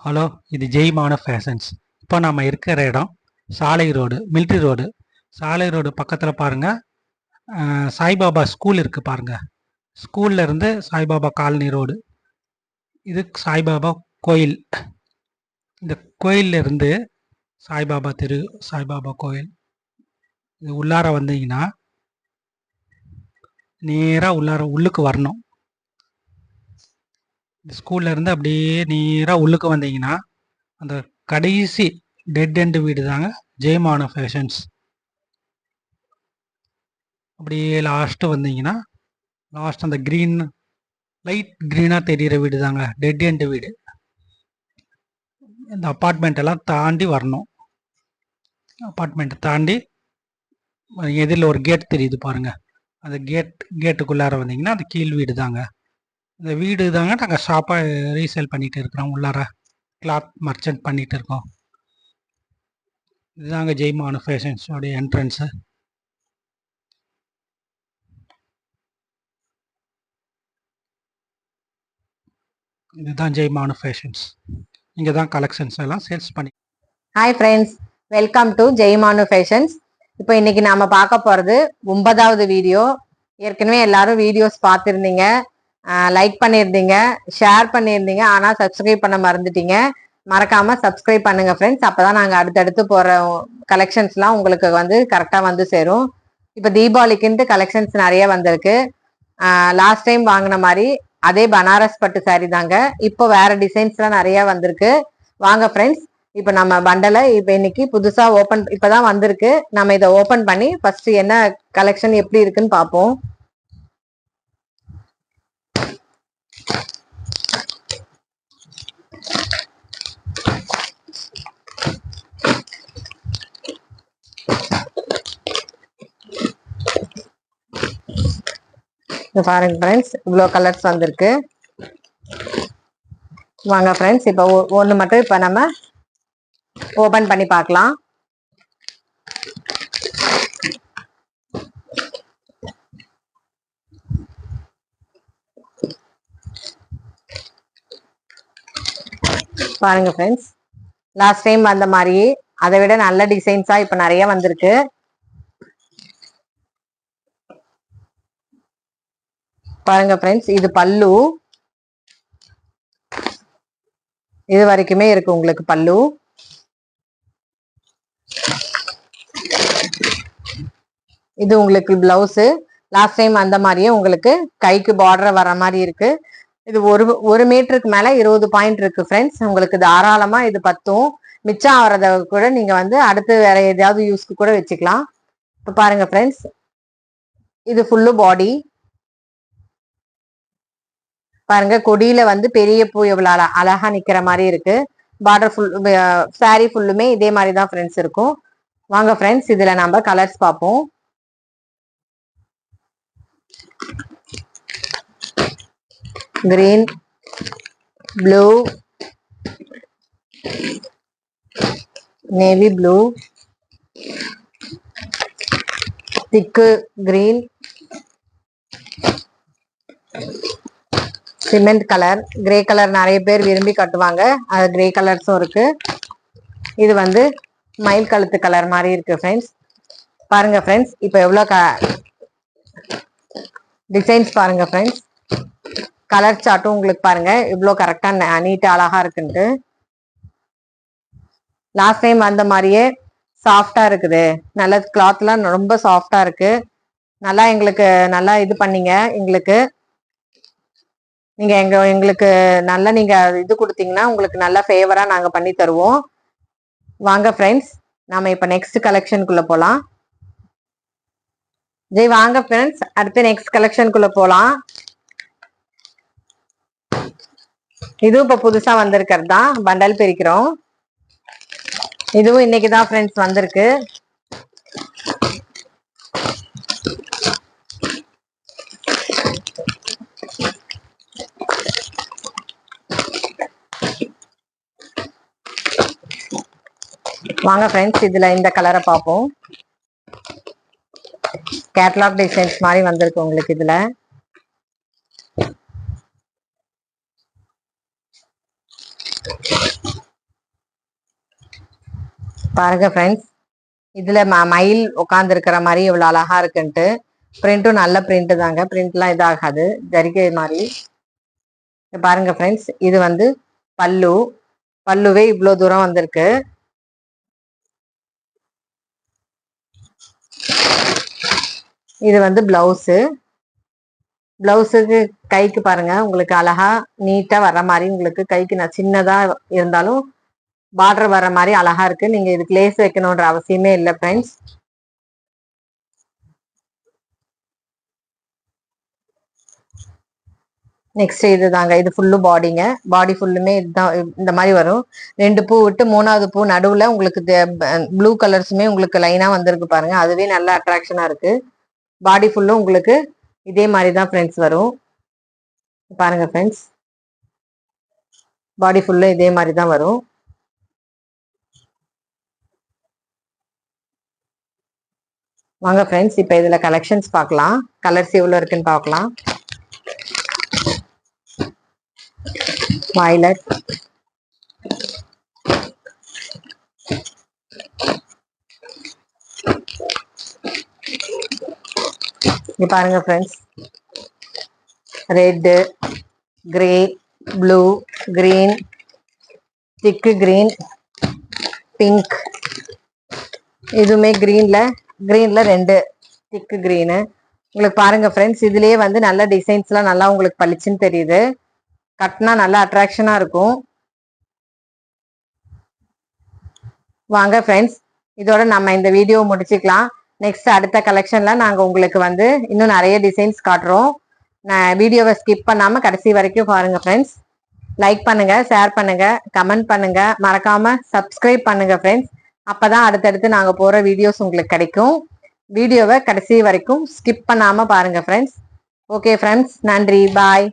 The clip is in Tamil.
ஹலோ, இது ஜெய்மான ஃபேஷன்ஸ். இப்போ நம்ம இருக்கிற இடம் சாலை ரோடு, மிலிட்ரி ரோடு. சாலை ரோடு பக்கத்தில் பாருங்கள், சாய்பாபா ஸ்கூல் இருக்குது பாருங்கள். ஸ்கூல்ல இருந்து சாய்பாபா காலனி ரோடு. இது சாய்பாபா கோயில். இந்த கோயில்ல இருந்து சாய்பாபா தெரு, சாய்பாபா கோயில். இது உள்ளார வந்தீங்கன்னா நேராக உள்ளுக்கு வரணும். இந்த ஸ்கூல்ல இருந்து அப்படியே நேராக உள்ளுக்கு வந்தீங்கன்னா அந்த கடைசி டெட் எண்டு வீடு தாங்க ஜெயமான ஃபேஷன்ஸ். அப்படியே லாஸ்ட்டு வந்தீங்கன்னா லாஸ்ட் அந்த க்ரீன், லைட் க்ரீனாக தெரிகிற வீடு தாங்க டெட் எண்டு வீடு. இந்த அப்பார்ட்மெண்ட் எல்லாம் தாண்டி வரணும். அப்பார்ட்மெண்ட்டை தாண்டி எதிரில் ஒரு கேட் தெரியுது பாருங்கள். அந்த கேட்டுக்குள்ளார வந்தீங்கன்னா அது கீழ் வீடு தாங்க. இந்த வீடு தாங்க நாங்கள் ஷாப்பாக ரீசேல் பண்ணிகிட்டு இருக்கிறோம். உள்ளார கிளாத் மர்ச்சன்ட் பண்ணிகிட்டு இருக்கோம். இதுதாங்க ஜெய்மான ஃபேஷன்ஸோடைய என்ட்ரன்ஸு. இதுதான் ஜெய்மான ஃபேஷன்ஸ். இங்கே தான் கலெக்ஷன்ஸ் எல்லாம் சேல்ஸ் பண்ணி. Hi friends, welcome to Jaimanu fashions. இப்போ இன்னைக்கு நாம பார்க்க போகிறது 9வது வீடியோ. ஏற்கனவே எல்லாரும் வீடியோஸ் பார்த்துருந்தீங்க, லைக் பண்ணியிருந்தீங்க, ஷேர் பண்ணியிருந்தீங்க. ஆனால் சப்ஸ்கிரைப் பண்ண மறந்துட்டீங்க. மறக்காம சப்ஸ்கிரைப் பண்ணுங்க ஃப்ரெண்ட்ஸ். அப்போதான் நாங்கள் அடுத்தடுத்து போகிற கலெக்ஷன்ஸ்லாம் உங்களுக்கு வந்து கரெக்டாக வந்து சேரும். இப்போ தீபாவளிக்குன்ட்டு கலெக்ஷன்ஸ் நிறைய வந்திருக்கு. லாஸ்ட் டைம் வாங்கின மாதிரி அதே பனாரஸ் பட்டு சாரி தாங்க. இப்போ வேற டிசைன்ஸ்லாம் நிறைய வந்திருக்கு. வாங்க ஃப்ரெண்ட்ஸ், இப்போ நம்ம பண்டலை இப்போ இன்னைக்கு புதுசா இப்பதான் வந்திருக்கு. நம்ம இதை ஓபன் பண்ணி ஃபர்ஸ்ட் என்ன கலெக்ஷன் எப்படி இருக்குன்னு பார்ப்போம். பாருங்க ஃப்ரெண்ட்ஸ், இவ்வளோ கலர்ஸ் வந்திருக்கு. வாங்க ஃப்ரெண்ட்ஸ், இப்போ ஒன்று மட்டும் இப்போ நம்ம ஓபன் பண்ணி பார்க்கலாம். பாருங்க ஃப்ரெண்ட்ஸ், லாஸ்ட் டைம் வந்த மாதிரி அதை விட நல்ல டிசைன்ஸா இப்போ நிறைய வந்திருக்கு. பாருங்க ஃப்ரெண்ட்ஸ், இது பல்லு. இது வரைக்குமே இருக்கு உங்களுக்கு பல்லு. இது உங்களுக்கு பிளவுஸ். லாஸ்ட் டைம் அந்த மாதிரியே உங்களுக்கு கைக்கு பார்டர் வர மாதிரி இருக்கு. இது ஒரு மீட்டருக்கு மேல 20 பாயிண்ட் இருக்கு ஃப்ரெண்ட்ஸ். உங்களுக்கு தாராளமா இது பத்தும். மிச்சம் ஆகிறத கூட நீங்க வந்து அடுத்து வேற ஏதாவது யூஸ்க்கு கூட வச்சுக்கலாம். இப்போ பாருங்க ஃப்ரெண்ட்ஸ், இது ஃபுல்லு பாடி. பாருங்க, கொடியில வந்து பெரிய பூ எவ்வளவு அழகா நிக்கிற மாதிரி இருக்கு. பார்டர் ஃபுல் சாரி ஃபுல்லுமே இதே மாதிரி தான் ஃப்ரெண்ட்ஸ் இருக்கும். வாங்க ஃப்ரெண்ட்ஸ், இதுல நம்ம கலர்ஸ் பார்ப்போம். கிரீன், ப்ளூ, நேவி ப்ளூ, திக்கு green, cement colour, grey colour நிறைய பேர் விரும்பி கட்டுவாங்க. அது கிரே கலர்ஸும் இருக்கு. இது வந்து மயில் கழுத்து கலர் மாதிரி இருக்கு ஃப்ரெண்ட்ஸ். பாருங்க ஃப்ரெண்ட்ஸ், இப்போ எவ்வளோ டிசைன்ஸ் பாருங்க ஃப்ரெண்ட்ஸ். கலர் சார்ட்டும் உங்களுக்கு பாருங்க இவ்வளோ கரெக்டா நீட்டா அழகா இருக்குன்ட்டு. லாஸ்ட் டைம் வந்த மாதிரியே சாஃப்டா இருக்குது. நல்ல கிளாத்லாம் ரொம்ப சாஃப்டா இருக்கு. நல்லா எங்களுக்கு நல்லா இது பண்ணீங்க. நீங்க எங்களுக்கு நல்லா நீங்க இது கொடுத்தீங்கன்னா உங்களுக்கு நல்ல ஃபேவரா நாங்க பண்ணி தருவோம். வாங்க ஃப்ரெண்ட்ஸ், நாம இப்ப நெக்ஸ்ட் கலெக்ஷனுக்குள்ள போலாம். வாங்க ஃப்ரெண்ட்ஸ், அடுத்து நெக்ஸ்ட் கலெக்ஷனுக்குள்ள போலாம். இதுவும் இப்ப புதுசா வந்திருக்கிறது தான். பண்டல் பிரிக்கிறோம். இதுவும் இன்னைக்குதான் ஃப்ரெண்ட்ஸ் வந்திருக்கு. வாங்க ஃப்ரெண்ட்ஸ், இதுல இந்த கலரை பார்ப்போம். கேட்லாக் டிசைன்ஸ் மாதிரி வந்திருக்கு உங்களுக்கு. இதுல பாருங்க ஃப்ரெண்ட்ஸ், இதுல மயில் உட்கார்ந்து இருக்கிற மாதிரி இவ்வளவு அழகா இருக்குன்ட்டு. பிரிண்ட்டும் நல்ல பிரிண்ட் தாங்க, பிரிண்ட்லாம் இதாகாது, ஜரிகை மாதிரி. பாருங்க ஃப்ரெண்ட்ஸ், இது வந்து பல்லுவே இவ்வளவு தூரம் வந்திருக்கு. இது வந்து பிளவுஸுக்கு கைக்கு பாருங்க, உங்களுக்கு அழகா நீட்டா வர்ற மாதிரி, உங்களுக்கு கைக்கு நான் சின்னதா இருந்தாலும் பார்டர் வர்ற மாதிரி அழகா இருக்கு. நீங்க இதுக்கு லேஸ் வைக்கணும்ன்ற அவசியமே இல்லை ஃப்ரெண்ட்ஸ். நெக்ஸ்ட் இது தாங்க, இது ஃபுல்லு பாடிங்க. பாடி ஃபுல்லுமே இதுதான், இந்த மாதிரி வரும். 2 பூ விட்டு 3வது பூ நடுவுல உங்களுக்கு ப்ளூ கலர்ஸுமே உங்களுக்கு லைனா வந்திருக்கு பாருங்க, அதுவே நல்ல அட்ராக்ஷனா இருக்கு. பாடி ஃபுல்லும் உங்களுக்கு இதே மாதிரி தான் ஃப்ரெண்ட்ஸ் வரும். பாருங்க ஃப்ரெண்ட்ஸ், பாடி ஃபுல்லும் இதே மாதிரி தான் வரும். வாங்க ஃப்ரெண்ட்ஸ், இப்போ இதுல கலெக்ஷன்ஸ் பார்க்கலாம். கலர்ஸ் எவ்வளவு இருக்குன்னு பார்க்கலாம். வயலட், இங்க பாருங்க friends, red, grey, blue, green, திக்கு கிரீன், பிங்க். இதுவுமே கிரீன்ல 2 திக்கு கிரீனு. உங்களுக்கு பாருங்க ஃப்ரெண்ட்ஸ், இதுலயே வந்து நல்ல டிசைன்ஸ்லாம் நல்லா உங்களுக்கு பளிச்சுன்னு தெரியுது. கட்டினா நல்லா அட்ராக்ஷனா இருக்கும். வாங்க ஃப்ரெண்ட்ஸ், இதோட நம்ம இந்த வீடியோ முடிச்சுக்கலாம். நெக்ஸ்ட் அடுத்த கலெக்ஷன்ல நாங்க உங்களுக்கு வந்து இன்னும் நிறைய டிசைன்ஸ் காட்டுறோம். நான் வீடியோவை ஸ்கிப் பண்ணாம கடைசி வரைக்கும் பாருங்க ஃப்ரெண்ட்ஸ். லைக் பண்ணுங்க, ஷேர் பண்ணுங்க, கமெண்ட் பண்ணுங்க, மறக்காம சப்ஸ்கிரைப் பண்ணுங்க ஃப்ரெண்ட்ஸ். அப்பதான் அடுத்தடுத்து நாங்க போற வீடியோஸ் உங்களுக்கு கிடைக்கும். வீடியோவை கடைசி வரைக்கும் ஸ்கிப் பண்ணாம பாருங்க ஃப்ரெண்ட்ஸ். ஓகே ஃப்ரெண்ட்ஸ், நன்றி, பாய்.